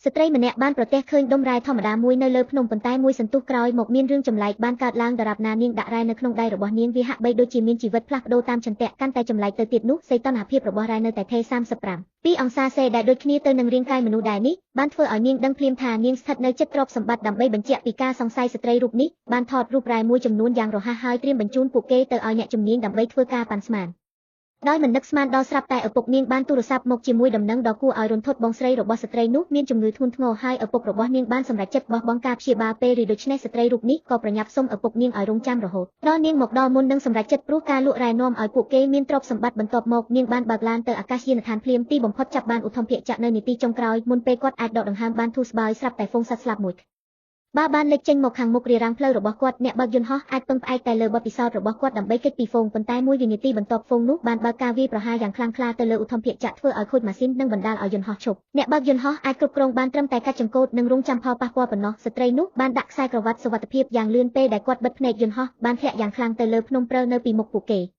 ស្ត្រីម្នាក់បានប្រទះឃើញដុំរ៉ែធម្មតាមួយនៅលើភ្នំប៉ុន្តែមួយសន្ទុះក្រោយមកមានរឿងចម្លែកបានកើតឡើងដរាបណានាងដាក់រ៉ែនៅក្នុងដៃរបស់នាងវាហាក់បីដូចជាមានជីវិតផ្លាស់ប្ដូរតាមចន្ទៈកាន់តែចម្លែកទៅទៀតនោះសីតុណ្ហភាពរបស់រ៉ែនៅតែថេរ35 អង្សាសេដែលដូចគ្នាទៅនឹងរាងកាយមនុស្សដែរនេះបានធ្វើឲ្យនាងដឹងភ្លាមថានាងស្ថិតនៅជិតទ្រព្យសម្បត្តិដើម្បីបញ្ជាក់ពីការសង្ស័យស្ត្រីរូបនេះបានថតរូបរ៉ែមួយចំនួនយ៉ាងរហ័សហើយត្រៀមបញ្ជូនពួកគេទៅឲ្យអ្នកជំនាញដើម្បីធ្វើការប៉ាន់ស្មានដោយមិននឹកស្មានដល់ស្រាប់តែឪពុកនាងបានទូរស័ព្ទមកជាមួយដំណឹងដ៏គួរឲ្យរន្ធត់បងស្រីរបស់ស្ត្រីនោះមានជំងឺធ្ងន់ធ្ងរហើយឪពុករបស់នាងបានសម្រេចចិត្តបោះបង់ការព្យាបាលពេលឬដូច្នេះស្ត្រីរូបនេះក៏ប្រញាប់សុំឪពុកនាងឲ្យរងចាំរហូតដល់នាងមកដល់មុននឹងសម្រេចចិត្តព្រោះការលក់រ៉ែនាំឲ្យពួកគេមានទ្រព្យសម្បត្តិបន្ទាប់មកនាងបានបើកឡានទៅអាកាសយានដ្ឋានភ្លាមទីបំផុតចាប់បានឧទ្ធម្ភាគចក្រនៅនីតិចុងក្រោយមុនពេលគាត់អាចដកដង្ហើមបានធូរស្បើយស្រាប់តែហ្វូងសត្វស្លាប់មួយបើបានលេចចេញមកខាងមុខរារាំងផ្លូវរបស់គាត់អ្នកបើកយន្តហោះអាចពឹងផ្អែកតែលើបទពិសោធន៍របស់គាត់ដើម្បីគេចពីហ្វូងប៉ុន្តែមួយវិនាទីបន្ទាប់ហ្វូងនោះបានបើកការវាយប្រហារយ៉ាងខ្លាំងក្លាទៅលើឧទ្ធម្ភាគចក្រធ្វើឲ្យខូចម៉ាស៊ីននិងបណ្ដាលឲ្យយន្តហោះឈប់អ្នកបើកយន្តហោះអាចគ្រប់គ្រងបានត្រឹមតែកាត់ចង្កូតនិងរងចាំផលប៉ះពាល់ប៉ុណ្ណោះស្ត្រីនោះបានដាក់ខ្សែក្រវ៉ាត់សុវត្ថិភាពយ៉ាងលឿនពេលដែលគាត់បិទភ្នែកយន្តហោះបានធ្លាក់យ៉ាងខ្លាំងទៅលើភ្នំព្រើនៅពីមុខពួកគេ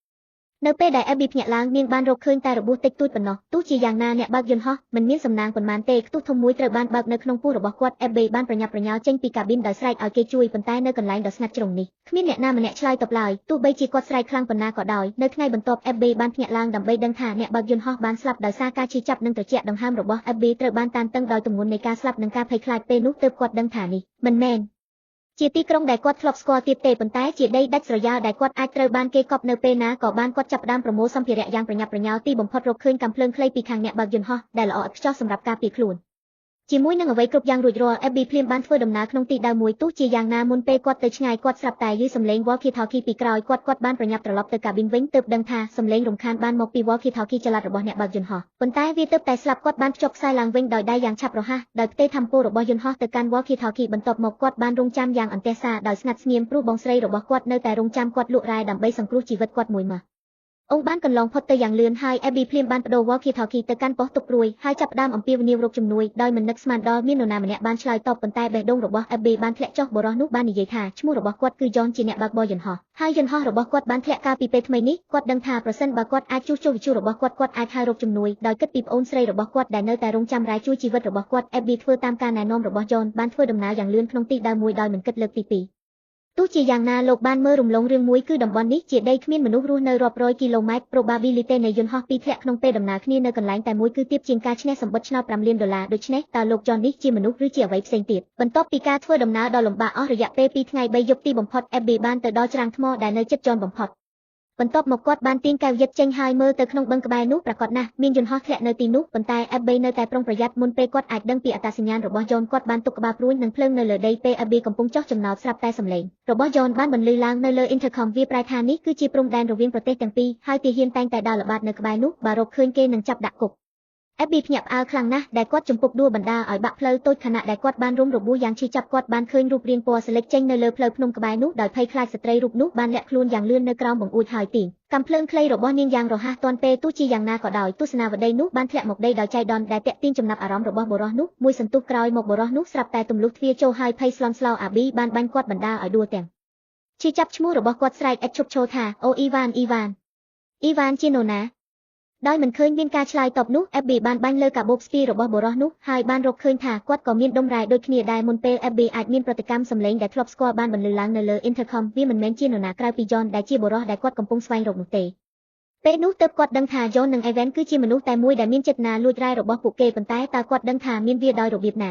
នៅពេលដែល Abby ភ្ញាក់ឡើងនាងបានរកឃើញតែរបួសតិចតួចប៉ុណ្ណោះទោះជាយ៉ាងណាអ្នកបើកយន្តហោះមិនមានសំណាងប៉ុន្មានទេខ្ទុះធំមួយត្រូវបានបើកនៅក្នុងពោះរបស់គាត់ Abby បានប្រញាប់ប្រញាល់ចេញពីកាប៊ីនដោយស្រែកឲ្យគេជួយប៉ុន្តែនៅកន្លែងដ៏ស្ងាត់ជ្រុងនេះគ្មានអ្នកណាម្នាក់ឆ្លើយតបឡើយទោះបីជាគាត់ស្រែកខ្លាំងប៉ុណ្ណាក៏ដោយនៅថ្ងៃបន្ទាប់ Abby បានភ្ញាក់ឡើងដើម្បីដឹងថាអ្នកបើកយន្តហោះបានស្លាប់ដោយសារការឈឺចាប់និងត្រជាក់ដង្ហើមរបស់ Abby ត្រូវបានតានតឹងដោយទម្ងន់នៃការស្លាប់និងការភ័យខ្លាចពេលនោះទើបគាត់ដឹងថានេះមិនមែនជាទីក្រុងដែលគាត់ធ្លាប់ស្គាល់ទៀតទេប៉ុន្តែជាដីដាច់ស្រយាលដែលគាត់អាចត្រូវបានគេកប់នៅពេលណាក៏បានគាត់ចាប់ផ្ដើមប្រមូលសម្ភារៈយ៉ាងប្រញាប់ប្រញាល់ទីបំផុតរកឃើញកាំភ្លើងខ្លីពីខាងអ្នកបើកយន្តហោះដែលល្អឥតខ្ចោះសម្រាប់ការពារខ្លួនជាមួយនឹងអ្វីគ្រប់យ៉ាងរួចរាល់ Abby ភ្លាមបានធ្វើដំណើរក្នុងទីដៅមួយទោះជាយ៉ាងណាមុនពេលគាត់ទៅឆ្ងាយគាត់ស្រាប់តែយឺសំឡេង walkie-talkie ពីក្រោយគាត់បានប្រញាប់ត្រឡប់ទៅកាប៊ីនវិញទើបដឹងថាសំឡេងរំខានបានមកពី walkie-talkie ចល័តរបស់អ្នកបើកយន្តហោះប៉ុន្តែវាទើបតែស្លាប់គាត់បានភ្ជាប់ខ្សែឡើងវិញដោយដៃយ៉ាងឆាប់រហ័សដោយផ្ទេរថាមពលរបស់យន្តហោះទៅកាន់ walkie-talkie បន្ទាប់មកគាត់បានរងចាំយ៉ាងអន្ទះសារដោយស្ងាត់ស្ងៀមព្រោះបងស្រីរបស់គាត់នៅតែរងចាំគាត់លក់រ៉ែដើម្បីសង្គ្រោះជីវិតគាត់មួយម៉ាស់អង្គបានកន្លងផុតទៅយ៉ាងលឿនហើយ Abby ភ្លាមបានបដូរ walkie-talkie ទៅកាន់ប៉ុស្តិ៍ទុកព្រួយហើយចាប់ផ្ដើមអំពាវនាវរកជំនួយដោយមិននឹកស្មានដល់មាននរណាម្នាក់បានឆ្លើយតបប៉ុន្តែបេះដូងរបស់ Abby បានធ្លាក់ចុះបុរសនោះបាននិយាយថាឈ្មោះរបស់គាត់គឺ John ជាអ្នកបើកបរយន្តហោះហើយយន្តហោះរបស់គាត់បានធ្លាក់កាលពីពេលថ្មីនេះគាត់ដឹងថាប្រសិនបើគាត់អាចជួសជុលវិទ្យុរបស់គាត់អាចហៅរកជំនួយដោយគិតពីប្អូនស្រីរបស់គាត់ដែលនៅតែរងចាំរ៉ែជួយជីវិតរបស់គាត់ Abby ធ្វើតាមការណែនាំរបស់ John បានធ្វើដំណើរយ៉ាងលឿនក្នុងទីដៅមួយដោយមិនគិតលើកទី2ទោះជាយ៉ាងណាលោកបានមើលរំលងរឿងមួយគឺតំបន់នេះជាដីគ្មានមនុស្សរស់នៅរាប់រយគីឡូម៉ែត្រ probability នៃយន្តហោះពីរធ្លាក់ក្នុងពេលដំណើរគ្នានៅកន្លែងតែមួយគឺទាបជាងការឈ្នះសម្បត្តិឆ្នោត$5 លានដូច្នេះតើលោក John នេះជាមនុស្សឬជាអ្វីផ្សេងទៀតបន្ទាប់ពីការធ្វើដំណើរដ៏លំបាកអស់រយៈពេល2ថ្ងៃ3យប់ទីបំផុត Abby បានទៅដល់ច្រាំងថ្មដែលនៅជិត John បំផុតបន្ទាប់មកគាត់បានទាញកែវយិតចេញហើយមើលទៅក្នុងបឹងក្បែរនោះប្រាកដណាស់មានយន្តហោះធ្លាក់នៅទីនោះប៉ុន្តែ Abby នៅតែប្រុងប្រយ័ត្នមុនពេលគាត់អាចដឹងពីអត្តសញ្ញាណរបស់ John គាត់បានទុកក្បាលព្រួញនិងភ្លើងនៅលើដីពេល Abby កំពុងចោះចំណោទស្រាប់តែសំឡេងរបស់ John បានបន្លឺឡើងនៅលើ intercom វាប្រែថានេះគឺជាព្រំដែនរវាងប្រទេសទាំងពីរហើយទាហានតែងតែដើរល្បាតនៅក្បែរនោះបើរកឃើញគេនឹងចាប់ដាក់គុកAbby ភ្ញាក់ផ្អើលខ្លាំងណាស់ដែលគាត់ចំពុកដួលបណ្ដាលឲ្យបាក់ផ្លូវតូចខណៈដែលគាត់បានរំរបួសយ៉ាងឈឺចាប់គាត់បានឃើញរូបរាងពណ៌ស្លេកចេញនៅលើផ្លូវភ្នំក្បែរនោះដោយភ័យខ្លាចស្ត្រីរូបនោះបានលាក់ខ្លួនយ៉ាងលឿននៅក្រោមបង្អួចហើយទីងកាំភ្លើងខ្លីរបស់នាងយ៉ាងរហ័សទាន់ពេលទោះជាយ៉ាងណាក៏ដោយទស្សនាវដ្តីនោះបានធ្លាក់មកដីដោយចៃដន្យដែលទាក់ទាញចំណាប់អារម្មណ៍របស់បុរសនោះមួយសន្ទុះក្រោយមកបុរសនោះស្រាប់តែទម្លុះទ្វារចូលហើយភ័យស្លន់ស្លោ Abby បានបាញ់គាត់បណ្ដាលឲ្យដួលទាំងឈឺចាប់ឈ្មោះរបស់គាត់ស្រែកឥតឈប់ឈរថាអូអ៊ីវ៉ានជានរណាដោយមិនឃើញមានការឆ្លើយតបនោះ Abby បានបាញ់លើកាបូបស្ពាយរបស់បុរសនោះហើយបានរកឃើញថាគាត់ក៏មានដុំរ៉ែដូចគ្នាដែរមុនពេល Abby អាចមានប្រតិកម្មសម្លេងដែលធ្លាប់ស្គាល់បានបន្លឺឡើងនៅលើ intercom វាមិនមែនជានរណាក្រៅពី John ដែលជាបុរសដែលគាត់កំពុងស្វែងរកនោះទេពេលនោះទើបគាត់ដឹងថា John និង Evan គឺជាមនុស្សតែមួយដែលមានចេតនាលួចរ៉ែរបស់ពួកគេប៉ុន្តែតើគាត់ដឹងថាមានវាដោយរបៀបណ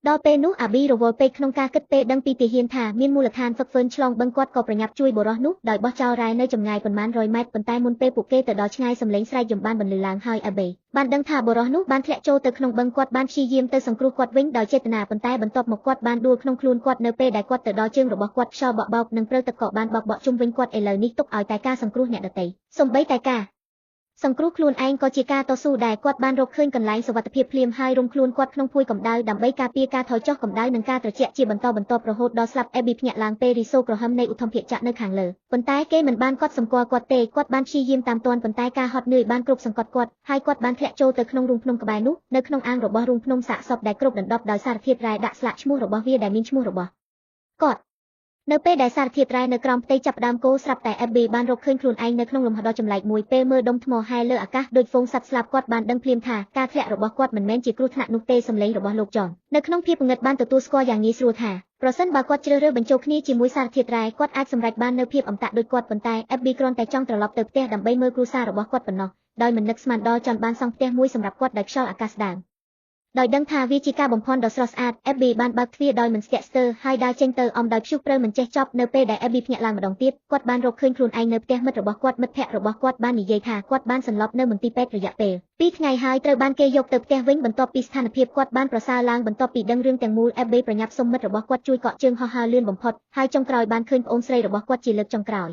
ាដល់ពេលនោះ Abby រវល់ពេកក្នុងការគិតពេលដឹងពីទាហានថាមានមូលដ្ឋានហ្វឹកហ្វឺនឆ្លងបឹងគាត់ក៏ប្រញាប់ជួយបុរសនោះដោយបោះចោលរ៉ែនៅចម្ងាយប៉ុន្មានរយម៉ែត្រប៉ុន្តែមុនពេលពួកគេទៅដល់ឆ្ងាយសំឡេងស្រែកយំបានបន្លឺឡើងហើយ Abby បានដឹងថាបុរសនោះបានធ្លាក់ចូលទៅក្នុងបឹងគាត់បានព្យាយាមទៅសង្គ្រោះគាត់វិញដោយចេតនាប៉ុន្តែបន្ទាប់មកគាត់បានដួលក្នុងខ្លួនគាត់នៅពេលដែលគាត់ទៅដល់ជើងរបស់គាត់ខ្យល់បក់បោកនិងព្រើទឹកក៏បានបក់ជុំវិញគាត់ឥឡូវនេះទុកឲ្យតែការសង្គ្រោះអ្នកដទៃសូម្បីតែការសង្គ្រោះខ្លួនឯងក៏ជាការតស៊ូដែរគាត់បានរកឃើញកន្លែងសុវត្ថិភាពភ្លាមហើយរុំខ្លួនគាត់ក្នុងភួយកម្ដៅដើម្បីការពារការថយចុះកម្ដៅនិងការត្រជាក់ជាបន្តបន្ទាប់រហូតដល់ស្លាប់ Abby ភ្ញាក់ឡើងពេលរីសូក្រហមនៃឧទ្ធម្ភាគចក្រនៅខាងលើប៉ុន្តែគេមិនបានកត់សម្គាល់គាត់ទេគាត់បានព្យាយាមតាមទាន់ប៉ុន្តែការហត់នឿយបានគ្រប់សង្កត់គាត់ហើយគាត់បានធ្លាក់ចូលទៅក្នុងរូងភ្នំក្បែរនោះនៅក្នុងអាងរបស់រូងភ្នំសាកសពដែលគ្រប់ដណ្ដប់ដោយសារធាតុរ៉ែដាក់ស្លាកឈ្មោះរបស់វាដែលមានឈ្មោះរបស់គាត់ នៅពេលដែលសារធាតុរ៉ែនៅក្រោមផ្ទៃចាប់ផ្ដើមគោស្រាប់តែ FB បានរកឃើញខ្លួនឯងនៅក្នុងលំហដ៏ចម្លែកមួយពេលមើលដុំថ្មហែលលើអាកាសដូចហ្វូងសត្វស្លាបគាត់បានដឹងភ្លាមថាការធ្លាក់របស់គាត់មិនមែនជាគ្រោះថ្នាក់នោះទេសំឡេងរបស់លោកចននៅក្នុងភាពងឹតបានទទួលស្គាល់យ៉ាងងាយស្រួលថាប្រសិនបើគាត់ជ្រើសរើសបញ្ចូលគ្នាជាមួយសារធាតុរ៉ែគាត់អាចសម្រេចបាននូវភាពអមតៈដូចគាត់ប៉ុន្តែ FB គ្រាន់តែចង់ត្រឡប់ទៅផ្ទះដើម្បីមើលគ្រួសាររបស់គាត់ប៉ុណ្ណោះដោយមិននឹកស្មានដល់ចនបានសង់ផ្ទះមួយសម្រាប់គាត់ដោយខ្យល់អាកាសស្ដើងដោយដឹងថាវាជាការបំភាន់ដ៏ស្រស់ស្អាត FB បានបើកទ្វារដោយមិនស្ទាក់ស្ទើរហើយដើរចេញទៅអំដោយព្យុះព្រើមិនចេះចប់នៅពេលដែល FB ភ្ញាក់ឡើងម្ដងទៀតគាត់បានរកឃើញខ្លួនឯងនៅផ្ទះមិត្តរបស់គាត់មិត្តភ័ក្តិរបស់គាត់បាននិយាយថាគាត់បានសន្លប់នៅមន្ទីរពេទ្យរយៈពេល2ថ្ងៃហើយត្រូវបានគេយកទៅផ្ទះវិញបន្ទាប់ពីស្ថានភាពគាត់បានប្រសើរឡើងបន្ទាប់ពីដឹងរឿងទាំងមូល FB ប្រញាប់សុំមិត្តរបស់គាត់ជួយកក់ជើងហោះហើរលឿនបំផុតហើយចុងក្រោយបានឃើញប្អូនស្រីរបស់គាត់ជាលើកចុងក្រោយ